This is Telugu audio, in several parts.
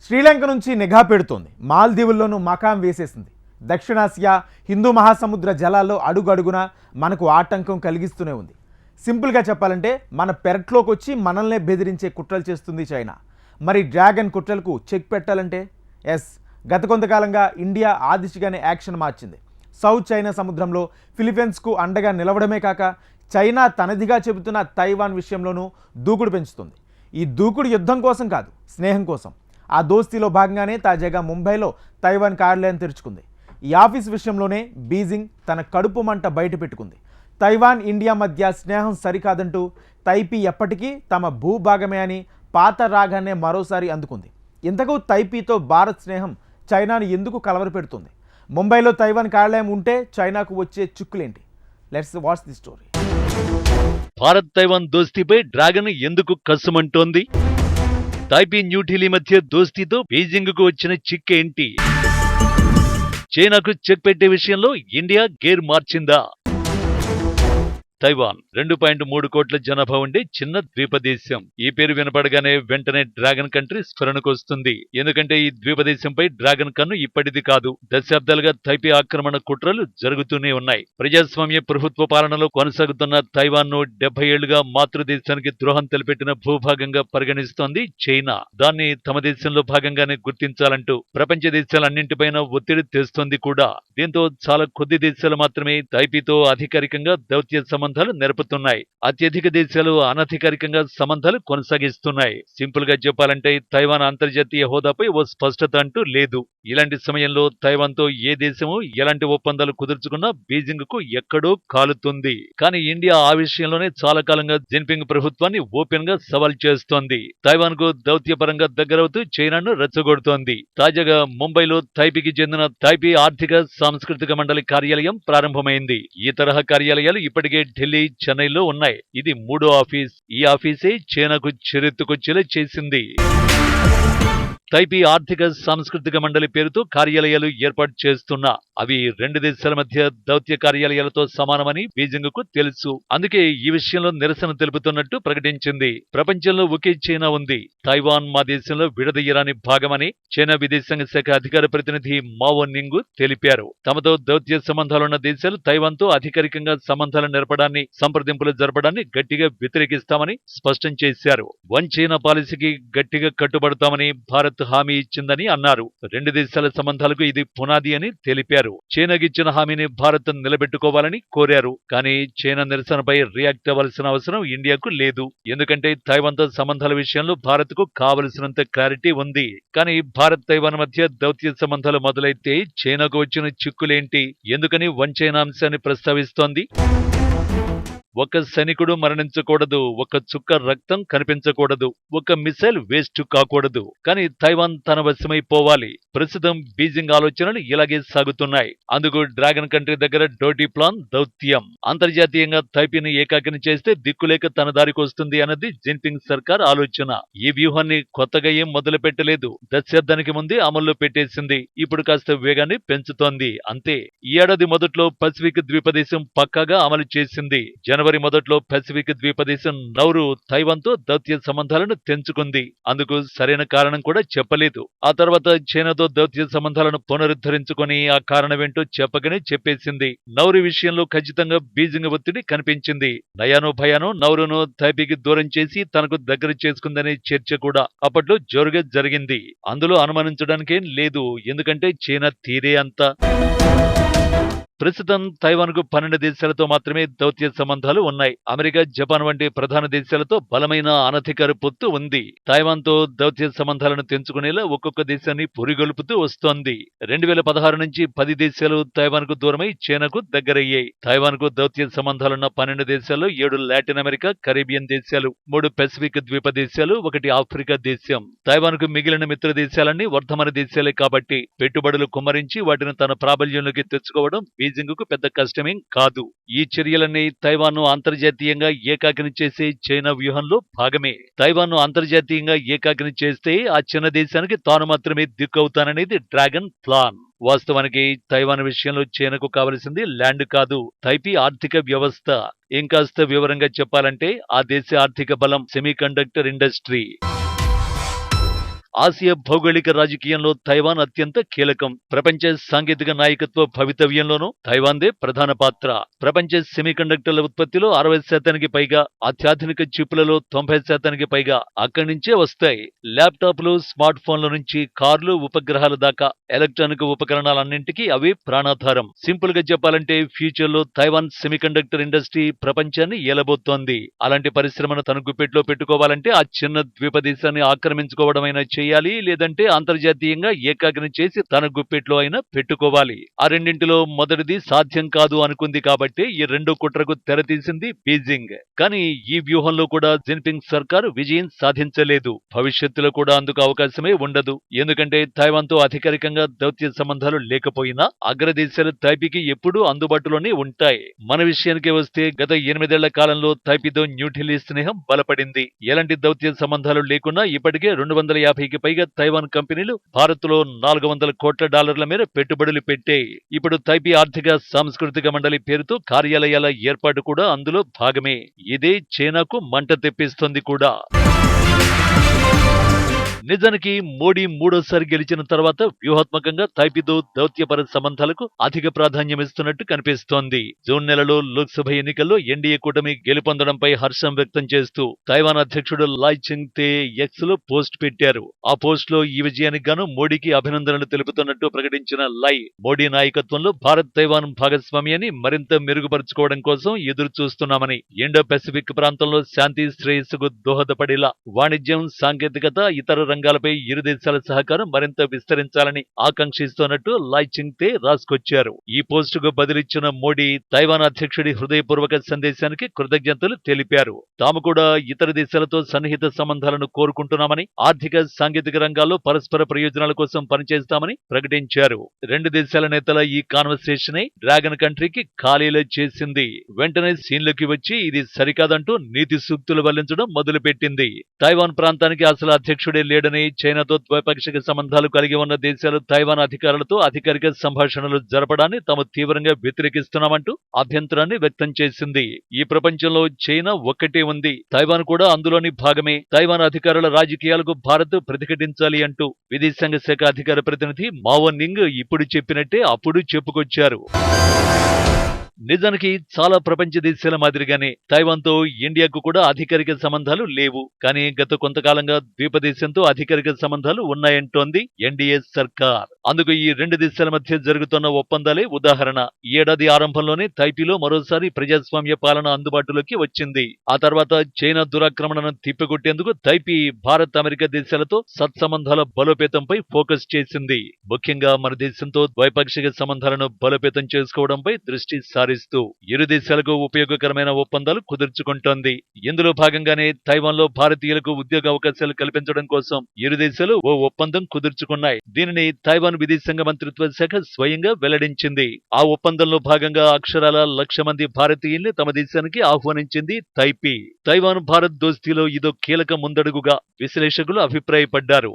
శ్రీలంక నుంచి నిఘా పెడుతోంది. మాల్దీవుల్లోనూ మకాం వేసేసింది. దక్షిణాసియా హిందూ మహాసముద్ర జలాల్లో అడుగడుగున మనకు ఆటంకం కలిగిస్తూనే ఉంది. సింపుల్గా చెప్పాలంటే మన పెరట్లోకి వచ్చి మనల్నే బెదిరించే కుట్రలు చేస్తుంది చైనా. మరి డ్రాగన్ కుట్రలకు చెక్ పెట్టాలంటే గత కొంతకాలంగా ఇండియా ఆ దిశగానే యాక్షన్ మార్చింది. సౌత్ చైనా సముద్రంలో ఫిలిప్పీన్స్కు అండగా నిలవడమే కాక చైనా తనదిగా చెబుతున్న తైవాన్ విషయంలోనూ దూకుడు పెంచుతుంది. ఈ దూకుడు యుద్ధం కోసం కాదు, స్నేహం కోసం. ఆ దోస్తీలో భాగంగానే తాజాగా ముంబైలో తైవాన్ కార్యాలయం తెరుచుకుంది. ఈ ఆఫీస్ విషయంలోనే బీజింగ్ తన కడుపు మంట బయట పెట్టుకుంది. తైవాన్ ఇండియా మధ్య స్నేహం సరికాదంటూ తైపీ ఎప్పటికీ తమ భూభాగమే అని పాత రాగానే మరోసారి అందుకుంది. ఇంతకు తైపీతో భారత్ స్నేహం చైనాను ఎందుకు కలవరపెడుతుంది? ముంబైలో తైవాన్ కార్యాలయం ఉంటే చైనాకు వచ్చే చిక్కులేంటి? Let's watch the story. Bharat Taiwan దోస్తీపై డ్రాగన్ ఎందుకు కస్సుమంటోంది? తైపీ న్యూఢిల్లీ మధ్య దోస్తీతో బీజింగ్ కు వచ్చిన చిక్కేంటి? చైనాకు చెక్ పెట్టే విషయంలో ఇండియా గేర్ మార్చిందా? తైవాన్ 2.3 కోట్ల జనాభా ఉండే చిన్న ద్వీపదేశం. ఈ పేరు వినపడగానే వెంటనే డ్రాగన్ కంట్రీ స్ఫురణకు వస్తుంది. ఎందుకంటే ఈ ద్వీపదేశంపై డ్రాగన్ కన్ను ఇప్పటిది కాదు. దశాబ్దాలుగా తైపీ ఆక్రమణ కుట్రలు జరుగుతూనే ఉన్నాయి. ప్రజాస్వామ్య ప్రభుత్వ పాలనలో కొనసాగుతున్న తైవాన్ ను 70 ఏళ్లుగా మాతృదేశానికి ద్రోహం తలపెట్టిన భూభాగంగా పరిగణిస్తోంది చైనా. దాన్ని తమ దేశంలో భాగంగానే గుర్తించాలంటూ ప్రపంచ దేశాలన్నింటిపైన ఒత్తిడి తెస్తోంది కూడా. దీంతో చాలా కొద్ది దేశాలు మాత్రమే తైపీతో అధికారికంగా దౌత్య సంబంధాలు నెరపుతున్నాయి. అత్యధిక దేశాలు అనధికారికంగా సంబంధాలు కొనసాగిస్తున్నాయి. సింపుల్ గా చెప్పాలంటే తైవాన్ అంతర్జాతీయ హోదాపై ఓ స్పష్టత అంటూ లేదు. ఇలాంటి సమయంలో తైవాన్ తో ఏ దేశము ఎలాంటి ఒప్పందాలు కుదుర్చుకున్నా బీజింగ్ కు ఎక్కడో కాలుతుంది. కానీ ఇండియా ఆ విషయంలోనే చాలా కాలంగా జిన్పింగ్ ప్రభుత్వాన్ని ఓపెన్ గా సవాల్ చేస్తోంది. తైవాన్ కు దౌత్యపరంగా దగ్గరవుతూ చైనాను రెచ్చగొడుతోంది. తాజాగా ముంబైలో తైపీకి చెందిన తైపీ ఆర్థిక సాంస్కృతిక మండలి కార్యాలయం ప్రారంభమైంది. ఈ తరహా కార్యాలయాలు ఇప్పటికే ఢిల్లీ, చెన్నైలో ఉన్నాయి. ఇది 3వ ఆఫీస్. ఈ ఆఫీసే చైనాకు చెరెత్తుకొచ్చేలా చేసింది. తైపీ ఆర్థిక సాంస్కృతిక మండలి పేరుతో కార్యాలయాలు ఏర్పాటు చేస్తున్నా అవి 2 దేశాల మధ్య దౌత్య కార్యాలయాలతో సమానమని బీజింగ్ కు తెలుసు. అందుకే ఈ విషయంలో నిరసన తెలుపుతున్నట్టు ప్రకటించింది. ప్రపంచంలో ఒకే చైనా ఉంది. తైవాన్ మా దేశంలో విడదీయరాని భాగమని చైనా విదేశాంగ శాఖ అధికార ప్రతినిధి మావో నింగ్ తెలిపారు. తమతో దౌత్య సంబంధాలున్న దేశాలు తైవాన్ తో అధికారికంగా సంబంధాలు నెరపడాన్ని, సంప్రదింపులు జరపడాన్ని గట్టిగా వ్యతిరేకిస్తామని స్పష్టం చేశారు. వన్ చైనా పాలసీకి గట్టిగా కట్టుబడతామని భారత్ హామీ ఇచ్చిందని అన్నారు. 2 దేశాల సంబంధాలకు ఇది పునాది అని తెలిపారు. చైనాకిచ్చిన హామీని భారత్ నిలబెట్టుకోవాలని కోరారు. కానీ చైనా నిరసనపై రియాక్ట్ అవ్వాల్సిన అవసరం ఇండియాకు లేదు. ఎందుకంటే తైవాన్ తో సంబంధాల విషయంలో భారత్ కు కావలసినంత క్లారిటీ ఉంది. కానీ భారత్ తైవాన్ మధ్య దౌత్య సంబంధాలు మొదలైతే చైనాకు వచ్చిన చిక్కులేంటి? ఎందుకని వన్ చైనా అంశాన్ని ప్రస్తావిస్తోంది? ఒక సైనికుడు మరణించకూడదు, ఒక చుక్క రక్తం కనిపించకూడదు, ఒక మిసైల్ వేస్ట్ కాకూడదు. కానీ తైవాన్ తన వశమైపోవాలి. ప్రస్తుతం బీజింగ్ ఆలోచనలు ఇలాగే సాగుతున్నాయి. అందుకు డ్రాగన్ కంట్రీ దగ్గర డోటీ ప్లాన్ దౌత్యం. అంతర్జాతీయంగా తైపీని ఏకాకిని చేస్తే దిక్కులేక తన దారికి వస్తుంది అన్నది జిన్పింగ్ సర్కార్ ఆలోచన. ఈ వ్యూహాన్ని కొత్తగా ఏం మొదలు పెట్టలేదు. దశాబ్దానికి ముందే అమల్లో పెట్టేసింది. ఇప్పుడు కాస్త వేగాన్ని పెంచుతోంది అంతే. ఈ ఏడాది మొదట్లో పసిఫిక్ ద్వీపదేశం పక్కాగా అమలు చేసింది. జనవరి మొదట్లో పసిఫిక్ ద్వీపదేశం నౌరు తైవాన్ తో దౌత్య సంబంధాలను తెంచుకుంది. అందుకు సరైన కారణం కూడా చెప్పలేదు. ఆ తర్వాత చైనాతో దౌత్య సంబంధాలను పునరుద్ధరించుకొని ఆ కారణమేంటో చెప్పకనే చెప్పేసింది. నౌరు విషయంలో ఖచ్చితంగా బీజింగ్ ఒత్తిడి కనిపించింది. నయానో భయానో నౌరును తైపీకి దూరం చేసి తనకు దగ్గర చేసుకుందనే చర్చ కూడా అప్పట్లో జోరుగా జరిగింది. అందులో అనుమానించడానికేం లేదు. ఎందుకంటే చైనా తీరే అంతా. ప్రస్తుతం తైవాన్ కు 12 దేశాలతో మాత్రమే దౌత్య సంబంధాలు ఉన్నాయి. అమెరికా, జపాన్ వంటి ప్రధాన దేశాలతో బలమైన అనధికార పొత్తు ఉంది. తైవాన్ తో దౌత్య సంబంధాలను తెంచుకునేలా ఒక్కొక్క దేశాన్ని పురిగొల్పుతూ వస్తోంది. 2016 నుంచి 10 దేశాలు తైవాన్ కు దూరమై చైనాకు దగ్గరయ్యాయి. తైవాన్ కు దౌత్య సంబంధాలున్న 12 దేశాల్లో 7 లాటిన్ అమెరికా, కరీబియన్ దేశాలు, 3 పసిఫిక్ ద్వీప దేశాలు, 1 ఆఫ్రికా దేశం. తైవాన్ కు మిగిలిన మిత్ర దేశాలన్నీ వర్ధమాన దేశాలే కాబట్టి పెట్టుబడులు కుమ్మరించి వాటిని తన ప్రాబల్యంలోకి తెచ్చుకోవడం బీజింగ్ కు పెద్ద కష్టమేం కాదు. ఈ చర్యలన్నీ తైవాన్ ను అంతర్జాతీయంగా ఏకాకిని చేసే చైనా వ్యూహంలో భాగమే. తైవాన్ ను అంతర్జాతీయంగా ఏకాకిని చేస్తే ఆ చిన్న దేశానికి తాను మాత్రమే దిక్కవుతాననేది డ్రాగన్ ప్లాన్. వాస్తవానికి తైవాన్ విషయంలో చైనాకు కావలసింది ల్యాండ్ కాదు, తైపీ ఆర్థిక వ్యవస్థ. ఇంకాస్త వివరంగా చెప్పాలంటే ఆ దేశ ఆర్థిక బలం సెమీకండక్టర్ ఇండస్ట్రీ. ఆసియా భౌగోళిక రాజకీయంలో తైవాన్ అత్యంత కీలకం. ప్రపంచ సాంకేతిక నాయకత్వ భవితవ్యంలోనూ తైవాన్దే ప్రధాన పాత్ర. ప్రపంచ సెమీకండక్టర్ల ఉత్పత్తిలో 60% పైగా, అత్యాధునిక చిప్పులలో 90% పైగా అక్కడి నుంచే వస్తాయి. ల్యాప్టాప్లు, స్మార్ట్ ఫోన్ల నుంచి కార్లు, ఉపగ్రహాల దాకా ఎలక్ట్రానిక్ ఉపకరణాలన్నింటికీ అవి ప్రాణాధారం. సింపుల్ గా చెప్పాలంటే ఫ్యూచర్ లో తైవాన్ సెమీకండక్టర్ ఇండస్ట్రీ ప్రపంచాన్ని ఏలబోతోంది. అలాంటి పరిశ్రమను తన గుప్పెట్లో పెట్టుకోవాలంటే ఆ చిన్న ద్వీప దేశాన్ని ఆక్రమించుకోవడమైనా చేయాలి, లేదంటే అంతర్జాతీయంగా ఏకాగ్రం చేసి తన గుప్పెట్లో అయినా పెట్టుకోవాలి. ఆ రెండింటిలో మొదటిది సాధ్యం కాదు అనుకుంది కాబట్టే ఈ రెండో కుట్రకు తెరతీసింది బీజింగ్. కానీ ఈ వ్యూహంలో కూడా జిన్పింగ్ సర్కారు విజయం సాధించలేదు. భవిష్యత్తులో కూడా అందుకు అవకాశమే ఉండదు. ఎందుకంటే తైవాన్ తో అధికారికంగా దౌత్య సంబంధాలు లేకపోయినా అగ్రదేశాలు తైపీకి ఎప్పుడూ అందుబాటులోనే ఉంటాయి. మన విషయానికి వస్తే గత 8 ఏళ్ల కాలంలో తైపీతో న్యూఢిల్లీ స్నేహం బలపడింది. ఎలాంటి దౌత్య సంబంధాలు లేకున్నా ఇప్పటికే 250కి పైగా తైవాన్ కంపెనీలు భారత్లో $400 కోట్ల మేర పెట్టుబడులు పెట్టాయి. ఇప్పుడు తైపీ ఆర్థిక సాంస్కృతిక మండలి పేరుతో కార్యాలయాల ఏర్పాటు కూడా అందులో భాగమే. ఇదే చైనాకు మంట తెప్పిస్తుంది కూడా. నిజానికి మోడీ మూడోసారి గెలిచిన తర్వాత వ్యూహాత్మకంగా తైపీతో దౌత్యపర సంబంధాలకు అధిక ప్రాధాన్యమిస్తున్నట్టు కనిపిస్తోంది. జూన్ నెలలో లోక్సభ ఎన్నికల్లో ఎన్డీఏ కూటమి గెలుపొందడంపై హర్షం వ్యక్తం చేస్తూ తైవాన్ అధ్యక్షుడు లాయ్ చింగ్ తే ఎక్స్ లో పోస్ట్ పెట్టారు. ఆ పోస్ట్ లో ఈ విజయానికి గాను మోడీకి అభినందనలు తెలుపుతున్నట్టు ప్రకటించిన లై, మోడీ నాయకత్వంలో భారత్ తైవాన్ భాగస్వామ్యాన్ని మరింత మెరుగుపరుచుకోవడం కోసం ఎదురు చూస్తున్నామని, ఇండో పెసిఫిక్ ప్రాంతంలో శాంతి శ్రేయస్సుకు దోహదపడేలా వాణిజ్యం, సాంకేతికత, ఇతర రంగాలపై ఇరు దేశాల సహకారం మరింత విస్తరించాలని ఆకాంక్షిస్తున్నట్టు లాయ్ చింగ్ తే రాసుకొచ్చారు. ఈ పోస్టుకు బదిలిచ్చిన మోడీ తైవాన్ అధ్యక్షుడి హృదయపూర్వక సందేశానికి కృతజ్ఞతలు తెలిపారు. తాము కూడా ఇతర దేశాలతో సన్నిహిత సంబంధాలను కోరుకుంటున్నామని, ఆర్థిక, సాంకేతిక రంగాల్లో పరస్పర ప్రయోజనాల కోసం పనిచేస్తామని ప్రకటించారు. రెండు దేశాల నేతల ఈ కాన్వర్సేషనే డ్రాగన్ కంట్రీకి ఖాళీలు చేసింది. వెంటనే సీన్లోకి వచ్చి ఇది సరికాదంటూ నీతి సూక్తులు వల్లించడం మొదలుపెట్టింది. తైవాన్ ప్రాంతానికి అసలు అధ్యక్షుడే లేడని, చైనాతో ద్వైపాక్షిక సంబంధాలు కలిగి ఉన్న దేశాలు తైవాన్ అధికారులతో అధికారిక సంభాషణలు జరపడాన్ని తాము తీవ్రంగా వ్యతిరేకిస్తున్నామంటూ అభ్యంతరాన్ని వ్యక్తం చేసింది. ఈ ప్రపంచంలో చైనా ఒక్కటే ఉంది, తైవాన్ కూడా అందులోని భాగమే. తైవాన్ అధికారుల రాజకీయాలకు భారత్ ప్రతిఘటించాలి అంటూ విదేశాంగ శాఖ అధికార ప్రతినిధి మావో నింగ్ ఇప్పుడు చెప్పినట్టే అప్పుడు చెప్పుకొచ్చారు. నిజానికి చాలా ప్రపంచ దేశాల మాదిరిగానే తైవాన్తో ఇండియాకు కూడా అధికారిక సంబంధాలు లేవు. కానీ గత కొంతకాలంగా ద్వీపదేశంతో అధికారిక సంబంధాలు ఉన్నాయంటోంది ఎన్డీఏ సర్కార్. అందుకు ఈ రెండు దేశాల మధ్య జరుగుతున్న ఒప్పందాలే ఉదాహరణ. ఈ ఏడాది ఆరంభంలోనే తైపీలో మరోసారి ప్రజాస్వామ్య పాలన అందుబాటులోకి వచ్చింది. ఆ తర్వాత చైనా దురాక్రమణను తిప్పికొట్టేందుకు తైపీ భారత్, అమెరికా దేశాలతో సత్సంబంధాల బలోపేతంపై ఫోకస్ చేసింది. ముఖ్యంగా మన దేశంతో ద్వైపాక్షిక సంబంధాలను బలోపేతం చేసుకోవడంపై దృష్టి సారిస్తూ ఇరు దేశాలకు ఉపయోగకరమైన ఒప్పందాలు కుదుర్చుకుంటోంది. ఇందులో భాగంగానే తైవాన్లో భారతీయులకు ఉద్యోగ అవకాశాలు కల్పించడం కోసం ఇరు దేశాలు ఓ ఒప్పందం కుదుర్చుకున్నాయి. దీనిని తైవాన్ విదేశాంగ మంత్రిత్వ శాఖ స్వయంగా వెల్లడించింది. ఆ ఒప్పందంలో భాగంగా అక్షరాల 1,00,000 మంది భారతీయుల్ని తమ దేశానికి ఆహ్వానించింది తైపీ. తైవాన్ భారత్ దోస్తీలో ఇదో కీలక ముందడుగుగా విశ్లేషకులు అభిప్రాయపడ్డారు.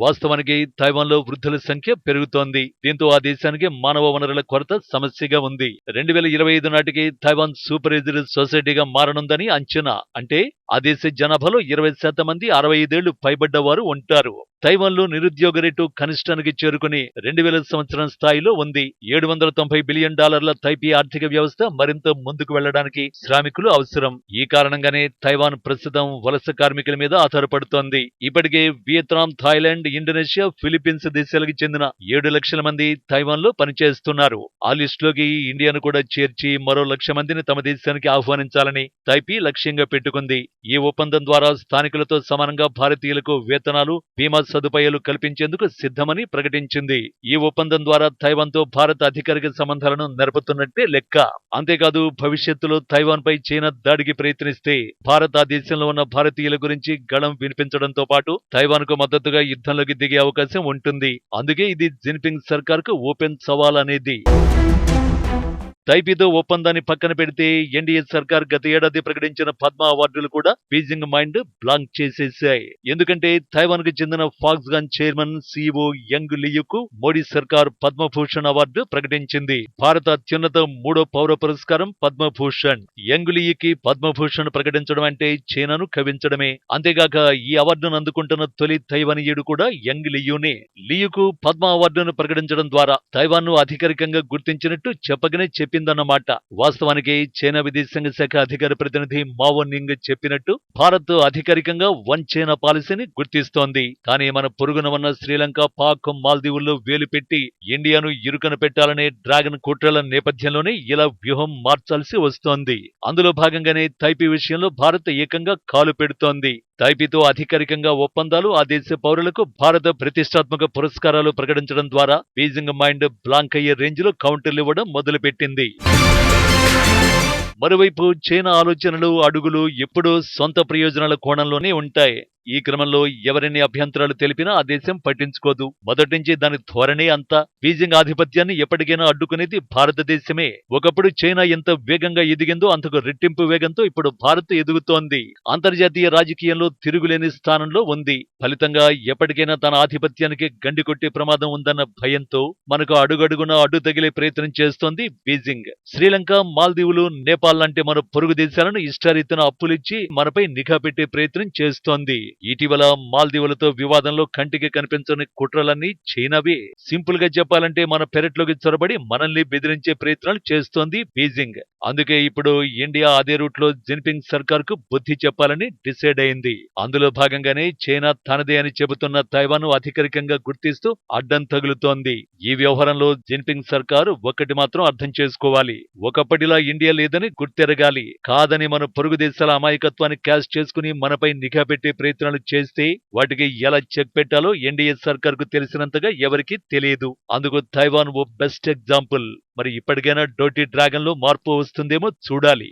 వాస్తవానికి తైవాన్లో వృద్ధుల సంఖ్య పెరుగుతోంది. దీంతో ఆ దేశానికి మానవ వనరుల కొరత సమస్యగా ఉంది. 2025 నాటికి తైవాన్ సూపర్ ఏజ్డ్ సొసైటీగా మారనుందని అంచనా. అంటే ఆ దేశ జనాభాలో 20% మంది 65 ఏళ్లు పైబడ్డ వారు ఉంటారు. తైవాన్లో నిరుద్యోగ రేటు కనిష్టానికి చేరుకుని 2000 సంవత్సరం స్థాయిలో ఉంది. $790 బిలియన్ తైపీ ఆర్థిక వ్యవస్థ మరింత ముందుకు వెళ్లడానికి శ్రామికులు అవసరం. ఈ కారణంగానే తైవాన్ ప్రస్తుతం వలస కార్మికుల మీద ఆధారపడుతోంది. ఇప్పటికే వియత్నాం, థాయిలాండ్, ఇండోనేషియా, ఫిలిప్పీన్స్ దేశాలకు చెందిన 7 లక్షల మంది తైవాన్లో పనిచేస్తున్నారు. ఆ లిస్టులోకి ఇండియాను కూడా చేర్చి మరో 1,00,000 మందిని తమ దేశానికి ఆహ్వానించాలని తైపీ లక్ష్యంగా పెట్టుకుంది. ఈ ఒప్పందం ద్వారా స్థానికులతో సమానంగా భారతీయులకు వేతనాలు, బీమా సదుపాయాలు కల్పించేందుకు సిద్ధమని ప్రకటించింది. ఈ ఒప్పందం ద్వారా తైవాన్తో భారత్ అధికారిక సంబంధాలను నెరపుతున్నట్టే లెక్క. అంతేకాదు భవిష్యత్తులో తైవాన్ పై చైనా దాడికి ప్రయత్నిస్తే భారత్ ఆ దేశంలో ఉన్న భారతీయుల గురించి గళం వినిపించడంతో పాటు తైవాన్ కు మద్దతుగా యుద్ధంలోకి దిగే అవకాశం ఉంటుంది. అందుకే ఇది జిన్పింగ్ సర్కార్ కు ఓపెన్ సవాల్ అనేది. తైపీతో ఒప్పందాన్ని పక్కన పెడితే ఎన్డీఏ సర్కార్ గత ఏడాది ప్రకటించిన పద్మ అవార్డులు కూడా బీజింగ్ మైండ్ బ్లాంక్ చేసేశాయి. ఎందుకంటే తైవాన్ కు చెందిన ఫాక్స్కాన్ చైర్మన్ సీఈఓ యంగ్ లియుకు మోడీ సర్కార్ పద్మభూషణ్ అవార్డు ప్రకటించింది. భారత అత్యున్నత 3వ పౌర పురస్కారం పద్మభూషణ్. యంగ్ లియుకి పద్మభూషణ్ ప్రకటించడం అంటే చైనాను కవించడమే. అంతేగాక ఈ అవార్డును అందుకుంటున్న తొలి తైవానీయుడు కూడా యంగ్ లియునే. లియుకు పద్మ అవార్డును ప్రకటించడం ద్వారా తైవాన్ ను అధికారికంగా గుర్తించినట్టు చెప్పకనే చెప్పిందన్నమాట. వాస్తవానికి చైనా విదేశాంగ శాఖ అధికార ప్రతినిధి మావో నింగ్ చెప్పినట్టు భారత్ అధికారికంగా వన్ చైనా పాలసీని గుర్తిస్తోంది. కానీ మన పొరుగున ఉన్న శ్రీలంక, పాక్, మాల్దీవుల్లో వేలు పెట్టి ఇండియాను ఇరుకన పెట్టాలనే డ్రాగన్ కుట్రల నేపథ్యంలోనే ఇలా వ్యూహం మార్చాల్సి వస్తోంది. అందులో భాగంగానే తైపీ విషయంలో భారత్ ఏకంగా కాలు పెడుతోంది. తైపీతో అధికారికంగా ఒప్పందాలు, ఆ దేశ పౌరులకు భారత ప్రతిష్టాత్మక పురస్కారాలు ప్రకటించడం ద్వారా బీజింగ్ మైండ్ బ్లాంక్ అయ్యే రేంజ్ లో కౌంటర్లు ఇవ్వడం మొదలుపెట్టింది. మరోవైపు చైనా ఆలోచనలు, అడుగులు ఎప్పుడూ సొంత ప్రయోజనాల కోణంలోనే ఉంటాయి. ఈ క్రమంలో ఎవరిని అభ్యంతరాలు తెలిపినా ఆ దేశం పట్టించుకోదు. మొదటి నుంచి దాని ధోరణే అంతా. బీజింగ్ ఆధిపత్యాన్ని ఎప్పటికైనా అడ్డుకునేది భారతదేశమే. ఒకప్పుడు చైనా ఎంత వేగంగా ఎదిగిందో అంతకు రెట్టింపు వేగంతో ఇప్పుడు భారత్ ఎదుగుతోంది. అంతర్జాతీయ రాజకీయంలో తిరుగులేని స్థానంలో ఉంది. ఫలితంగా ఎప్పటికైనా తన ఆధిపత్యానికి గండి కొట్టే ప్రమాదం ఉందన్న భయంతో మనకు అడుగడుగునా అడ్డు తగిలే ప్రయత్నం చేస్తోంది బీజింగ్. శ్రీలంక, మాల్దీవులు, నేపాల్ లాంటి మన పొరుగు దేశాలను ఇష్టారీతిన అప్పులిచ్చి మనపై నిఘా పెట్టే ప్రయత్నం చేస్తోంది. ఇటీవల మాల్దీవులతో వివాదంలో కంటికి కనిపించని కుట్రలన్నీ చైనావే. సింపుల్ గా చెప్పాలంటే మన పెరట్లోకి చొరబడి మనల్ని బెదిరించే ప్రయత్నాలు చేస్తోంది బీజింగ్. అందుకే ఇప్పుడు ఇండియా అదే రూట్ లో జిన్పింగ్ సర్కార్ కు బుద్ధి చెప్పాలని డిసైడ్ అయింది. అందులో భాగంగానే చైనా తనదే అని చెబుతున్న తైవాన్ అధికారికంగా గుర్తిస్తూ అడ్డం తగులుతోంది. ఈ వ్యవహారంలో జిన్పింగ్ సర్కార్ ఒక్కటి మాత్రం అర్థం చేసుకోవాలి. ఒకప్పటిలా ఇండియా లేదని గుర్తెరగాలి. కాదని మన పొరుగు దేశాల అమాయకత్వాన్ని క్యాష్ చేసుకుని మనపై నిఘా పెట్టే ప్రయత్నాలు చేస్తే వాటికి ఎలా చెక్ పెట్టాలో ఎన్డీఏ సర్కార్ కు తెలిసినంతగా ఎవరికీ తెలియదు. అందుకు తైవాన్ ఓ బెస్ట్ ఎగ్జాంపుల్. మరి ఇప్పటికైనా డోటీ డ్రాగన్ లో మార్పు వస్తుందేమో చూడాలి.